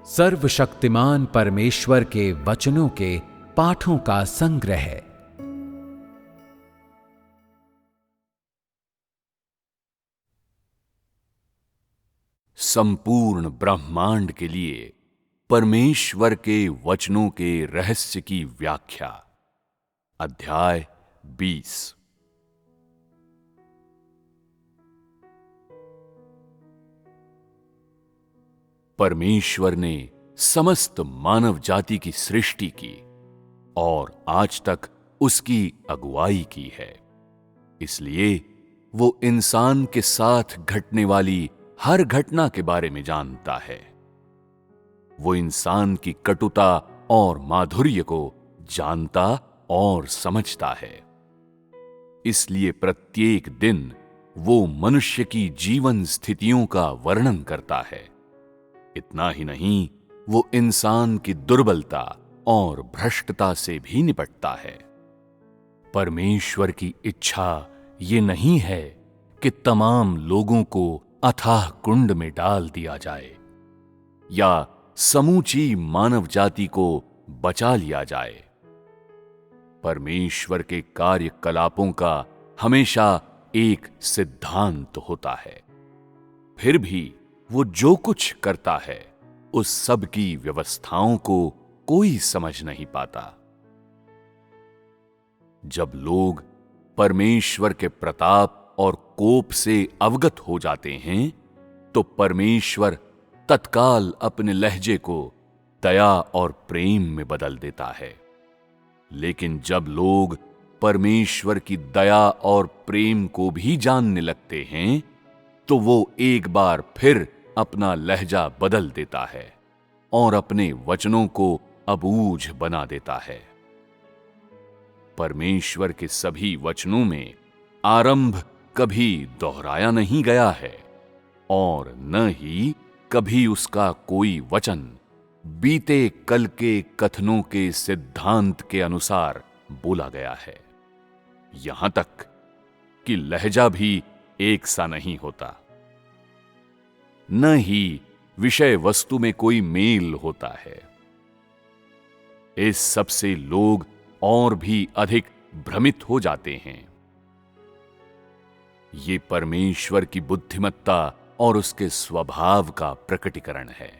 सर्वशक्तिमान परमेश्वर के वचनों के पाठों का संग्रह। संपूर्ण ब्रह्मांड के लिए परमेश्वर के वचनों के रहस्य की व्याख्या। अध्याय 20। परमेश्वर ने समस्त मानव जाति की सृष्टि की और आज तक उसकी अगुवाई की है। इसलिए वो इंसान के साथ घटने वाली हर घटना के बारे में जानता है। वो इंसान की कटुता और माधुर्य को जानता और समझता है। इसलिए प्रत्येक दिन वो मनुष्य की जीवन स्थितियों का वर्णन करता है। इतना ही नहीं, वो इंसान की दुर्बलता और भ्रष्टता से भी निपटता है। परमेश्वर की इच्छा ये नहीं है कि तमाम लोगों को अथाह कुंड में डाल दिया जाए या समूची मानव जाति को बचा लिया जाए। परमेश्वर के कार्यकलापों का हमेशा एक सिद्धांत होता है। फिर भी वो जो कुछ करता है उस सब की व्यवस्थाओं को कोई समझ नहीं पाता। जब लोग परमेश्वर के प्रताप और कोप से अवगत हो जाते हैं तो परमेश्वर तत्काल अपने लहजे को दया और प्रेम में बदल देता है। लेकिन जब लोग परमेश्वर की दया और प्रेम को भी जानने लगते हैं तो वो एक बार फिर अपना लहजा बदल देता है और अपने वचनों को अबूझ बना देता है। परमेश्वर के सभी वचनों में आरंभ कभी दोहराया नहीं गया है और न ही कभी उसका कोई वचन बीते कल के कथनों के सिद्धांत के अनुसार बोला गया है। यहां तक कि लहजा भी एक सा नहीं होता, न ही विषय वस्तु में कोई मेल होता है। इस सब से लोग और भी अधिक भ्रमित हो जाते हैं। ये परमेश्वर की बुद्धिमत्ता और उसके स्वभाव का प्रकटीकरण है।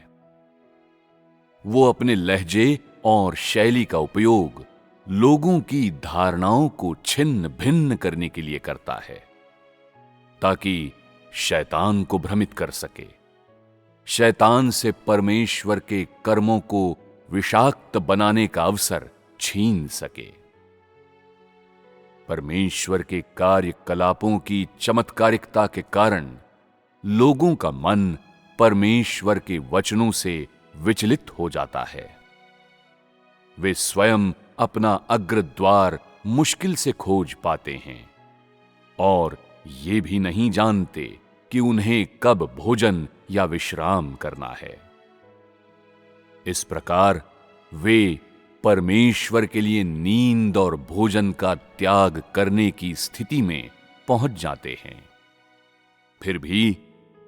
वो अपने लहजे और शैली का उपयोग लोगों की धारणाओं को छिन्न भिन्न करने के लिए करता है ताकि शैतान को भ्रमित कर सके, शैतान से परमेश्वर के कर्मों को विषाक्त बनाने का अवसर छीन सके। परमेश्वर के कार्यकलापों की चमत्कारिकता के कारण लोगों का मन परमेश्वर के वचनों से विचलित हो जाता है। वे स्वयं अपना अग्रद्वार मुश्किल से खोज पाते हैं और ये भी नहीं जानते कि उन्हें कब भोजन या विश्राम करना है। इस प्रकार वे परमेश्वर के लिए नींद और भोजन का त्याग करने की स्थिति में पहुंच जाते हैं। फिर भी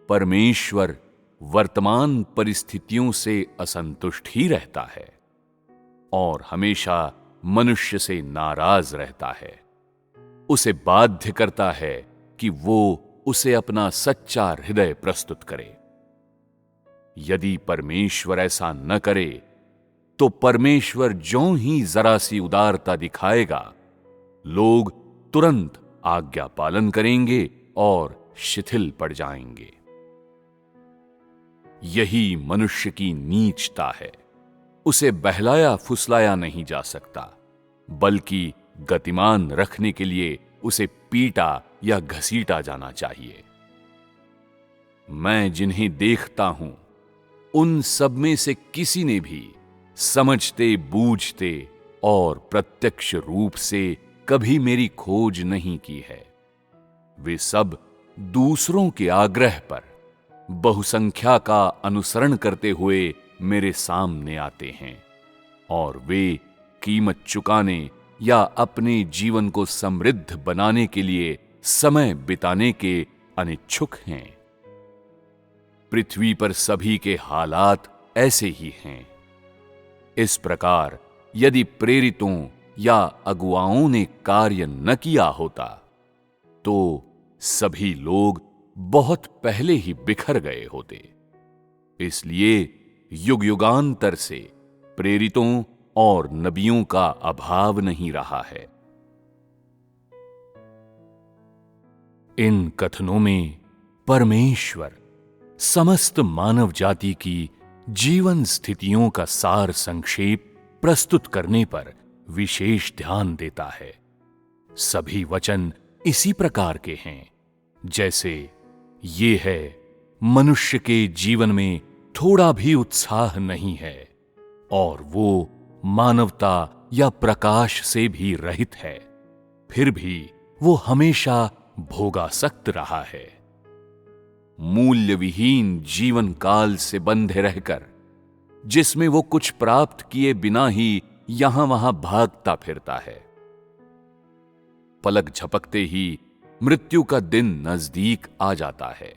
परमेश्वर वर्तमान परिस्थितियों से असंतुष्ट ही रहता है और हमेशा मनुष्य से नाराज रहता है। उसे बाध्य करता है कि वो उसे अपना सच्चा हृदय प्रस्तुत करे। यदि परमेश्वर ऐसा न करे तो परमेश्वर ज्यों ही जरा सी उदारता दिखाएगा, लोग तुरंत आज्ञा पालन करेंगे और शिथिल पड़ जाएंगे। यही मनुष्य की नीचता है। उसे बहलाया फुसलाया नहीं जा सकता, बल्कि गतिमान रखने के लिए उसे पीटा या घसीटा जाना चाहिए। मैं जिन्हें देखता हूं उन सब में से किसी ने भी समझते बूझते और प्रत्यक्ष रूप से कभी मेरी खोज नहीं की है। वे सब दूसरों के आग्रह पर बहुसंख्या का अनुसरण करते हुए मेरे सामने आते हैं और वे कीमत चुकाने या अपने जीवन को समृद्ध बनाने के लिए समय बिताने के अनिच्छुक हैं। पृथ्वी पर सभी के हालात ऐसे ही हैं। इस प्रकार यदि प्रेरितों या अगुवाओं ने कार्य न किया होता तो सभी लोग बहुत पहले ही बिखर गए होते। इसलिए युग युगांतर से प्रेरितों और नबियों का अभाव नहीं रहा है। इन कथनों में परमेश्वर समस्त मानव जाति की जीवन स्थितियों का सार संक्षेप प्रस्तुत करने पर विशेष ध्यान देता है। सभी वचन इसी प्रकार के हैं जैसे ये है, मनुष्य के जीवन में थोड़ा भी उत्साह नहीं है और वो मानवता या प्रकाश से भी रहित है, फिर भी वो हमेशा भोगासक्त रहा है। मूल्य विहीन जीवन काल से बंधे रहकर जिसमें वो कुछ प्राप्त किए बिना ही यहां वहां भागता फिरता है, पलक झपकते ही मृत्यु का दिन नजदीक आ जाता है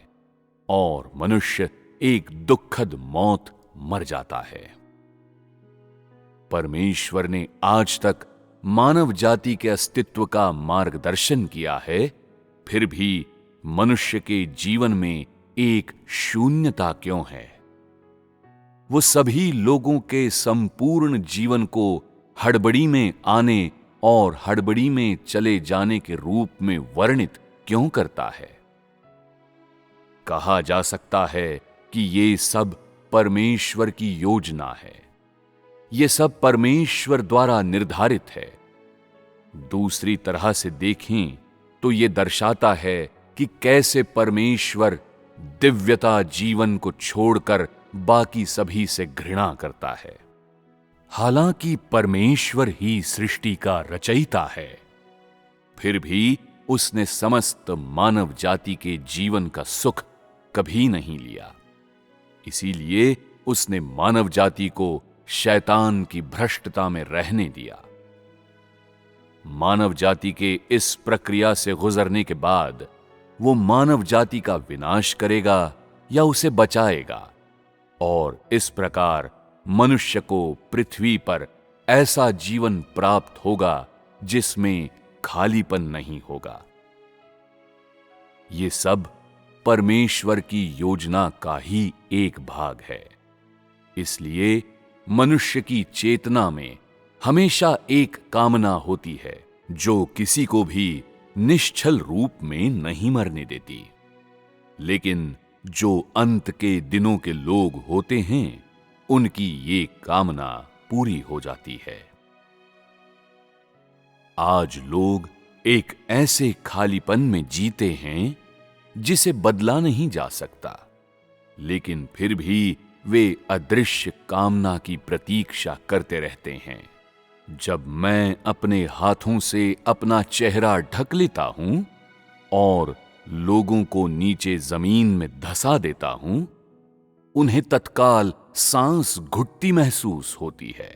और मनुष्य एक दुखद मौत मर जाता है। परमेश्वर ने आज तक मानव जाति के अस्तित्व का मार्गदर्शन किया है, फिर भी मनुष्य के जीवन में एक शून्यता क्यों है? वो सभी लोगों के संपूर्ण जीवन को हड़बड़ी में आने और हड़बड़ी में चले जाने के रूप में वर्णित क्यों करता है? कहा जा सकता है कि ये सब परमेश्वर की योजना है, ये सब परमेश्वर द्वारा निर्धारित है। दूसरी तरह से देखें तो ये दर्शाता है कि कैसे परमेश्वर दिव्यता जीवन को छोड़कर बाकी सभी से घृणा करता है। हालांकि परमेश्वर ही सृष्टि का रचयिता है, फिर भी उसने समस्त मानव जाति के जीवन का सुख कभी नहीं लिया। इसीलिए उसने मानव जाति को शैतान की भ्रष्टता में रहने दिया। मानव जाति के इस प्रक्रिया से गुजरने के बाद वो मानव जाति का विनाश करेगा या उसे बचाएगा, और इस प्रकार मनुष्य को पृथ्वी पर ऐसा जीवन प्राप्त होगा जिसमें खालीपन नहीं होगा। ये सब परमेश्वर की योजना का ही एक भाग है। इसलिए मनुष्य की चेतना में हमेशा एक कामना होती है जो किसी को भी निश्चल रूप में नहीं मरने देती। लेकिन जो अंत के दिनों के लोग होते हैं, उनकी ये कामना पूरी हो जाती है। आज लोग एक ऐसे खालीपन में जीते हैं जिसे बदला नहीं जा सकता, लेकिन फिर भी वे अदृश्य कामना की प्रतीक्षा करते रहते हैं। जब मैं अपने हाथों से अपना चेहरा ढक लेता हूं और लोगों को नीचे जमीन में धंसा देता हूं, उन्हें तत्काल सांस घुटती महसूस होती है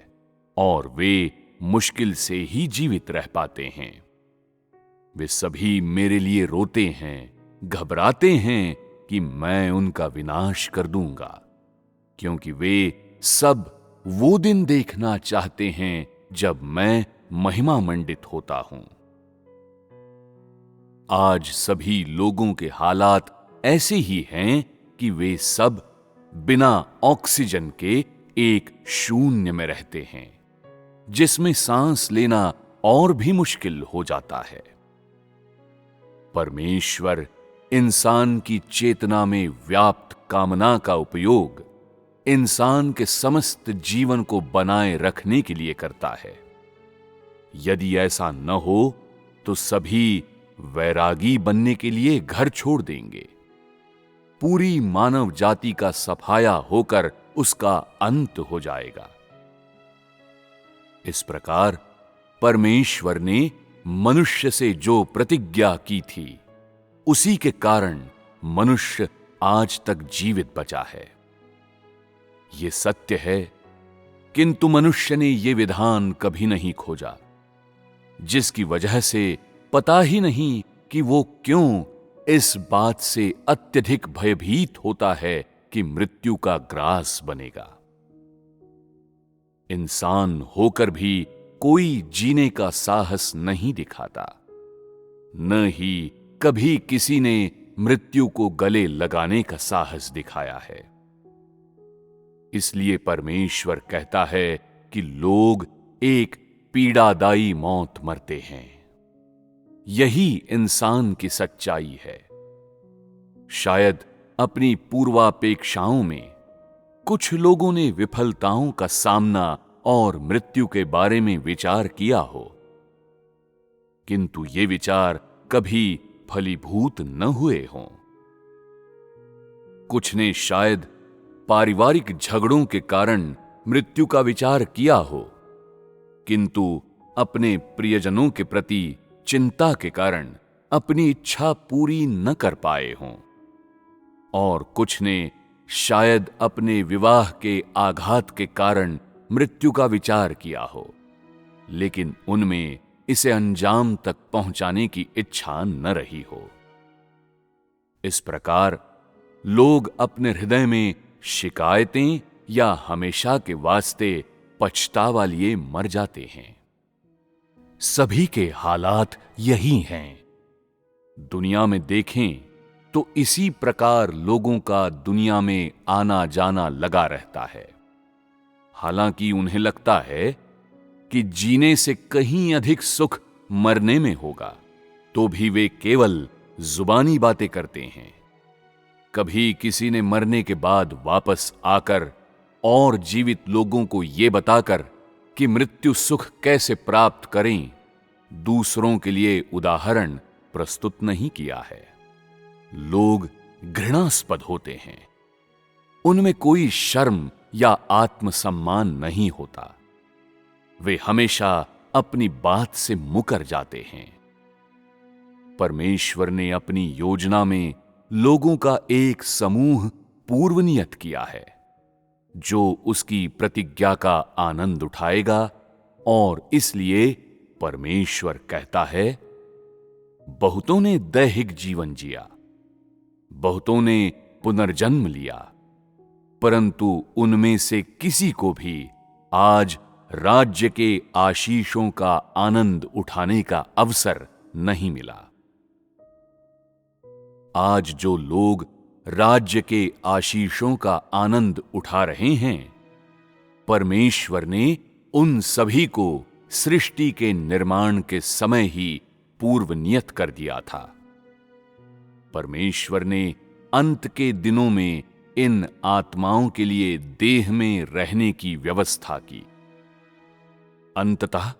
और वे मुश्किल से ही जीवित रह पाते हैं। वे सभी मेरे लिए रोते हैं, घबराते हैं कि मैं उनका विनाश कर दूंगा, क्योंकि वे सब वो दिन देखना चाहते हैं जब मैं महिमा मंडित होता हूं। आज सभी लोगों के हालात ऐसे ही हैं कि वे सब बिना ऑक्सीजन के एक शून्य में रहते हैं, जिसमें सांस लेना और भी मुश्किल हो जाता है। परमेश्वर इंसान की चेतना में व्याप्त कामना का उपयोग इंसान के समस्त जीवन को बनाए रखने के लिए करता है। यदि ऐसा न हो तो सभी वैरागी बनने के लिए घर छोड़ देंगे। पूरी मानव जाति का सफाया होकर उसका अंत हो जाएगा। इस प्रकार परमेश्वर ने मनुष्य से जो प्रतिज्ञा की थी, उसी के कारण मनुष्य आज तक जीवित बचा है। यह सत्य है, किंतु मनुष्य ने यह विधान कभी नहीं खोजा, जिसकी वजह से पता ही नहीं कि वो क्यों इस बात से अत्यधिक भयभीत होता है कि मृत्यु का ग्रास बनेगा। इंसान होकर भी कोई जीने का साहस नहीं दिखाता, न ही कभी किसी ने मृत्यु को गले लगाने का साहस दिखाया है। इसलिए परमेश्वर कहता है कि लोग एक पीड़ादायी मौत मरते हैं। यही इंसान की सच्चाई है। शायद अपनी पूर्वापेक्षाओं में कुछ लोगों ने विफलताओं का सामना और मृत्यु के बारे में विचार किया हो, किंतु ये विचार कभी फलीभूत न हुए हों। कुछ ने शायद पारिवारिक झगड़ों के कारण मृत्यु का विचार किया हो, किंतु अपने प्रियजनों के प्रति चिंता के कारण अपनी इच्छा पूरी न कर पाए हों। और कुछ ने शायद अपने विवाह के आघात के कारण मृत्यु का विचार किया हो, लेकिन उनमें इसे अंजाम तक पहुंचाने की इच्छा न रही हो। इस प्रकार लोग अपने हृदय में शिकायतें या हमेशा के वास्ते पछतावा लिए मर जाते हैं। सभी के हालात यही हैं। दुनिया में देखें तो इसी प्रकार लोगों का दुनिया में आना जाना लगा रहता है। हालांकि उन्हें लगता है कि जीने से कहीं अधिक सुख मरने में होगा, तो भी वे केवल जुबानी बातें करते हैं। कभी किसी ने मरने के बाद वापस आकर और जीवित लोगों को यह बताकर कि मृत्यु सुख कैसे प्राप्त करें, दूसरों के लिए उदाहरण प्रस्तुत नहीं किया है। लोग घृणास्पद होते हैं। उनमें कोई शर्म या आत्मसम्मान नहीं होता। वे हमेशा अपनी बात से मुकर जाते हैं। परमेश्वर ने अपनी योजना में लोगों का एक समूह पूर्व नियत किया है, जो उसकी प्रतिज्ञा का आनंद उठाएगा। और इसलिए परमेश्वर कहता है, बहुतों ने दैहिक जीवन जिया, बहुतों ने पुनर्जन्म लिया, परंतु उनमें से किसी को भी आज राज्य के आशीषों का आनंद उठाने का अवसर नहीं मिला। आज जो लोग राज्य के आशीषों का आनंद उठा रहे हैं, परमेश्वर ने उन सभी को सृष्टि के निर्माण के समय ही पूर्व नियत कर दिया था। परमेश्वर ने अंत के दिनों में इन आत्माओं के लिए देह में रहने की व्यवस्था की। अंततः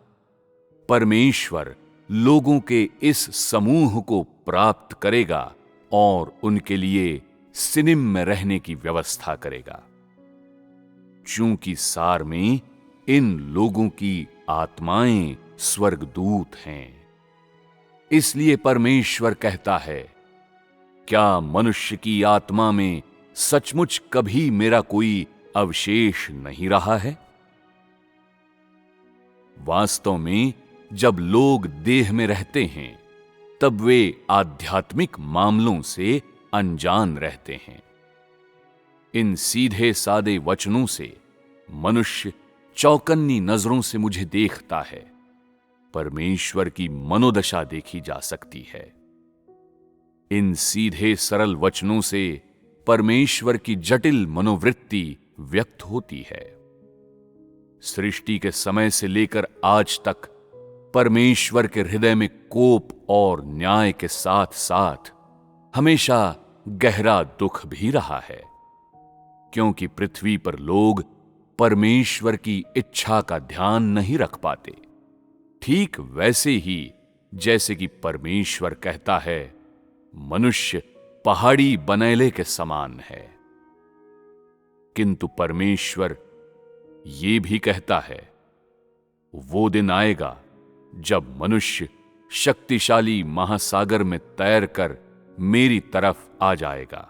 परमेश्वर लोगों के इस समूह को प्राप्त करेगा और उनके लिए सिनिम में रहने की व्यवस्था करेगा। चूंकि सार में इन लोगों की आत्माएं स्वर्गदूत हैं, इसलिए परमेश्वर कहता है, क्या मनुष्य की आत्मा में सचमुच कभी मेरा कोई अवशेष नहीं रहा है? वास्तव में जब लोग देह में रहते हैं, तब वे आध्यात्मिक मामलों से अनजान रहते हैं। इन सीधे सादे वचनों से मनुष्य चौकन्नी नजरों से मुझे देखता है। परमेश्वर की मनोदशा देखी जा सकती है। इन सीधे सरल वचनों से परमेश्वर की जटिल मनोवृत्ति व्यक्त होती है। सृष्टि के समय से लेकर आज तक परमेश्वर के हृदय में कोप और न्याय के साथ साथ हमेशा गहरा दुख भी रहा है, क्योंकि पृथ्वी पर लोग परमेश्वर की इच्छा का ध्यान नहीं रख पाते। ठीक वैसे ही जैसे कि परमेश्वर कहता है, मनुष्य पहाड़ी बनेले के समान है, किंतु परमेश्वर ये भी कहता है, वो दिन आएगा जब मनुष्य शक्तिशाली महासागर में तैरकर मेरी तरफ आ जाएगा,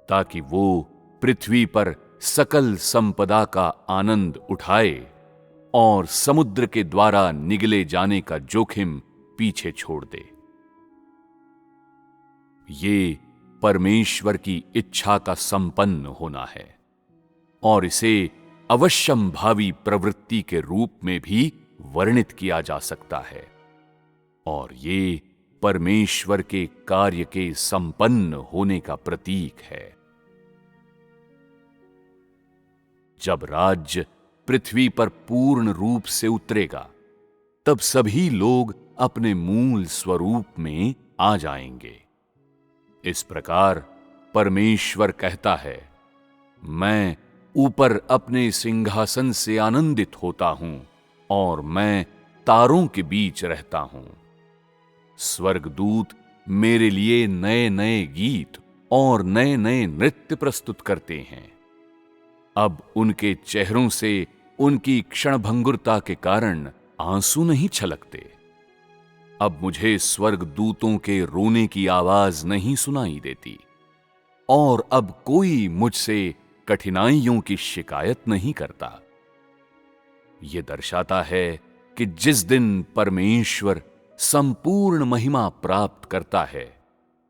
ताकि वो पृथ्वी पर सकल संपदा का आनंद उठाए और समुद्र के द्वारा निगले जाने का जोखिम पीछे छोड़ दे। ये परमेश्वर की इच्छा का संपन्न होना है और इसे अवश्यम भावी प्रवृत्ति के रूप में भी वर्णित किया जा सकता है और ये परमेश्वर के कार्य के संपन्न होने का प्रतीक है। जब राज्य पृथ्वी पर पूर्ण रूप से उतरेगा, तब सभी लोग अपने मूल स्वरूप में आ जाएंगे। इस प्रकार परमेश्वर कहता है, मैं ऊपर अपने सिंहासन से आनंदित होता हूं और मैं तारों के बीच रहता हूं। स्वर्गदूत मेरे लिए नए नए गीत और नए नए नृत्य प्रस्तुत करते हैं। अब उनके चेहरों से उनकी क्षणभंगुरता के कारण आंसू नहीं छलकते। अब मुझे स्वर्गदूतों के रोने की आवाज नहीं सुनाई देती और अब कोई मुझसे कठिनाइयों की शिकायत नहीं करता। यह दर्शाता है कि जिस दिन परमेश्वर संपूर्ण महिमा प्राप्त करता है,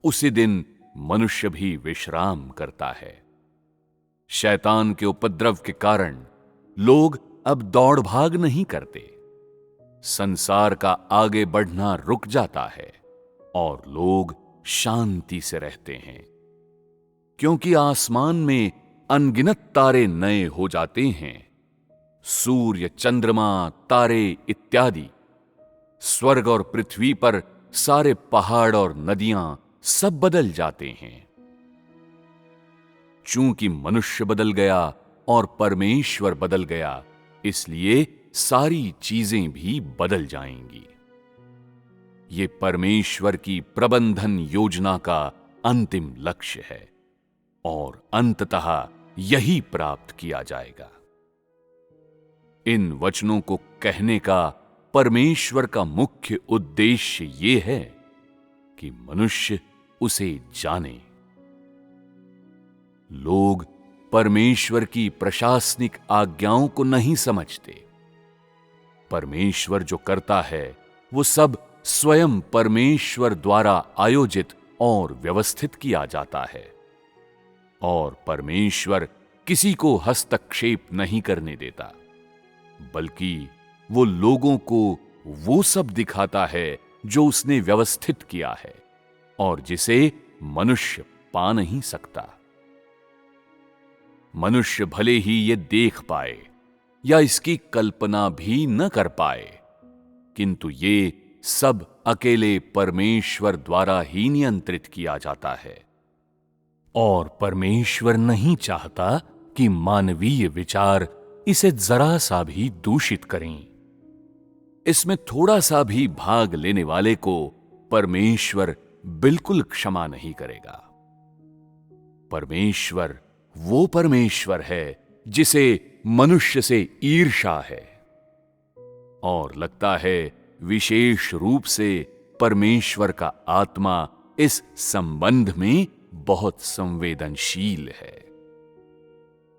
उसी दिन मनुष्य भी विश्राम करता है। शैतान के उपद्रव के कारण लोग अब दौड़ भाग नहीं करते। संसार का आगे बढ़ना रुक जाता है और लोग शांति से रहते हैं, क्योंकि आसमान में अनगिनत तारे नए हो जाते हैं। सूर्य, चंद्रमा, तारे इत्यादि, स्वर्ग और पृथ्वी पर सारे पहाड़ और नदियां सब बदल जाते हैं। चूंकि मनुष्य बदल गया और परमेश्वर बदल गया, इसलिए सारी चीजें भी बदल जाएंगी। ये परमेश्वर की प्रबंधन योजना का अंतिम लक्ष्य है और अंततः यही प्राप्त किया जाएगा। इन वचनों को कहने का परमेश्वर का मुख्य उद्देश्य ये है कि मनुष्य उसे जाने। लोग परमेश्वर की प्रशासनिक आज्ञाओं को नहीं समझते। परमेश्वर जो करता है वो सब स्वयं परमेश्वर द्वारा आयोजित और व्यवस्थित किया जाता है और परमेश्वर किसी को हस्तक्षेप नहीं करने देता, बल्कि वो लोगों को वो सब दिखाता है जो उसने व्यवस्थित किया है और जिसे मनुष्य पा नहीं सकता। मनुष्य भले ही ये देख पाए या इसकी कल्पना भी न कर पाए, किंतु ये सब अकेले परमेश्वर द्वारा ही नियंत्रित किया जाता है और परमेश्वर नहीं चाहता कि मानवीय विचार इसे जरा सा भी दूषित करें। इसमें थोड़ा सा भी भाग लेने वाले को परमेश्वर बिल्कुल क्षमा नहीं करेगा। परमेश्वर वो परमेश्वर है जिसे मनुष्य से ईर्ष्या है और लगता है विशेष रूप से परमेश्वर का आत्मा इस संबंध में बहुत संवेदनशील है।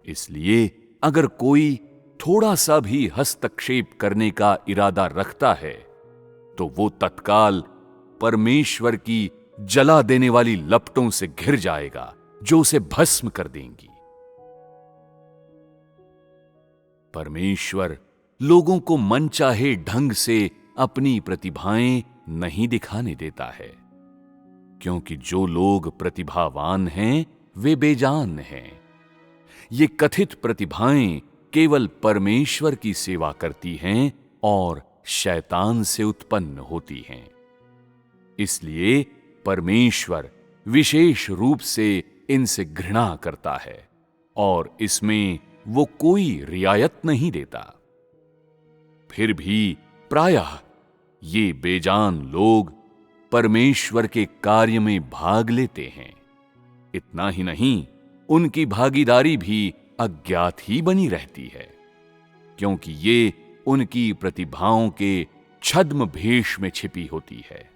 इसलिए अगर कोई थोड़ा सा भी हस्तक्षेप करने का इरादा रखता है, तो वो तत्काल परमेश्वर की जला देने वाली लपटों से घिर जाएगा जो उसे भस्म कर देंगी। परमेश्वर लोगों को मनचाहे ढंग से अपनी प्रतिभाएं नहीं दिखाने देता है, क्योंकि जो लोग प्रतिभावान हैं वे बेजान हैं। ये कथित प्रतिभाएं केवल परमेश्वर की सेवा करती हैं और शैतान से उत्पन्न होती हैं। इसलिए परमेश्वर विशेष रूप से इनसे घृणा करता है और इसमें वो कोई रियायत नहीं देता। फिर भी प्रायः ये बेजान लोग परमेश्वर के कार्य में भाग लेते हैं। इतना ही नहीं, उनकी भागीदारी भी अज्ञात ही बनी रहती है, क्योंकि ये उनकी प्रतिभाओं के छद्म भेष में छिपी होती है।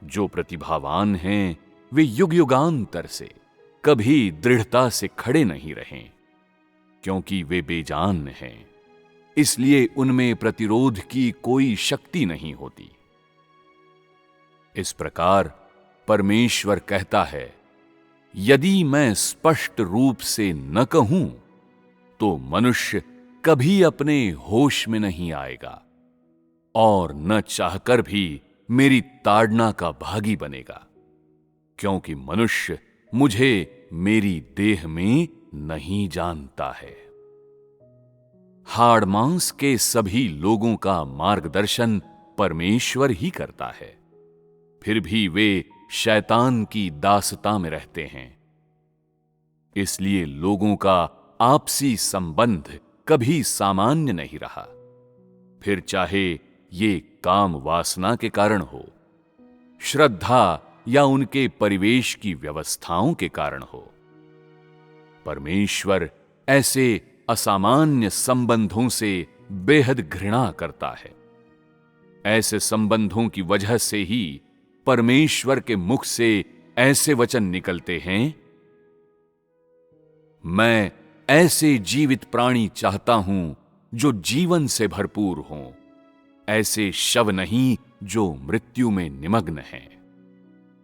जो प्रतिभावान हैं वे युग युगांतर से कभी दृढ़ता से खड़े नहीं रहे, क्योंकि वे बेजान हैं। इसलिए उनमें प्रतिरोध की कोई शक्ति नहीं होती। इस प्रकार परमेश्वर कहता है, यदि मैं स्पष्ट रूप से न कहूं तो मनुष्य कभी अपने होश में नहीं आएगा और न चाहकर भी मेरी ताड़ना का भागी बनेगा, क्योंकि मनुष्य मुझे मेरी देह में नहीं जानता है। हाड़ मांस के सभी लोगों का मार्गदर्शन परमेश्वर ही करता है, फिर भी वे शैतान की दासता में रहते हैं। इसलिए लोगों का आपसी संबंध कभी सामान्य नहीं रहा, फिर चाहे ये काम वासना के कारण हो, श्रद्धा या उनके परिवेश की व्यवस्थाओं के कारण हो। परमेश्वर ऐसे असामान्य संबंधों से बेहद घृणा करता है। ऐसे संबंधों की वजह से ही परमेश्वर के मुख से ऐसे वचन निकलते हैं, मैं ऐसे जीवित प्राणी चाहता हूं जो जीवन से भरपूर हों, ऐसे शव नहीं जो मृत्यु में निमग्न हैं।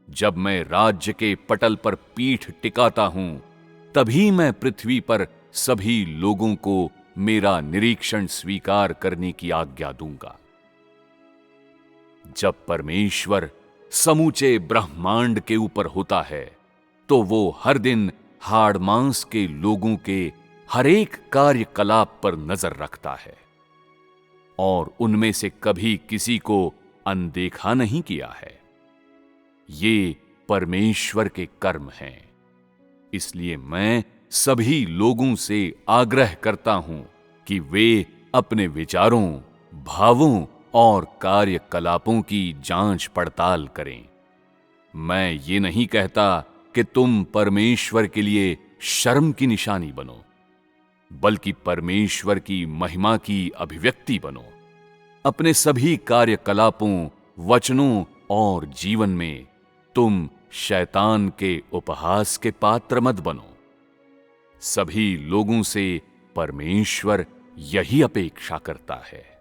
जब मैं राज्य के पटल पर पीठ टिकाता हूं, तभी मैं पृथ्वी पर सभी लोगों को मेरा निरीक्षण स्वीकार करने की आज्ञा दूंगा। जब परमेश्वर समूचे ब्रह्मांड के ऊपर होता है, तो वो हर दिन हाड़ मांस के लोगों के हर एक कार्यकलाप पर नजर रखता है और उनमें से कभी किसी को अनदेखा नहीं किया है। ये परमेश्वर के कर्म हैं। इसलिए मैं सभी लोगों से आग्रह करता हूं कि वे अपने विचारों, भावों और कार्यकलापों की जांच पड़ताल करें। मैं ये नहीं कहता कि तुम परमेश्वर के लिए शर्म की निशानी बनो, बल्कि परमेश्वर की महिमा की अभिव्यक्ति बनो। अपने सभी कार्यकलापों, वचनों और जीवन में तुम शैतान के उपहास के पात्र मत बनो। सभी लोगों से परमेश्वर यही अपेक्षा करता है।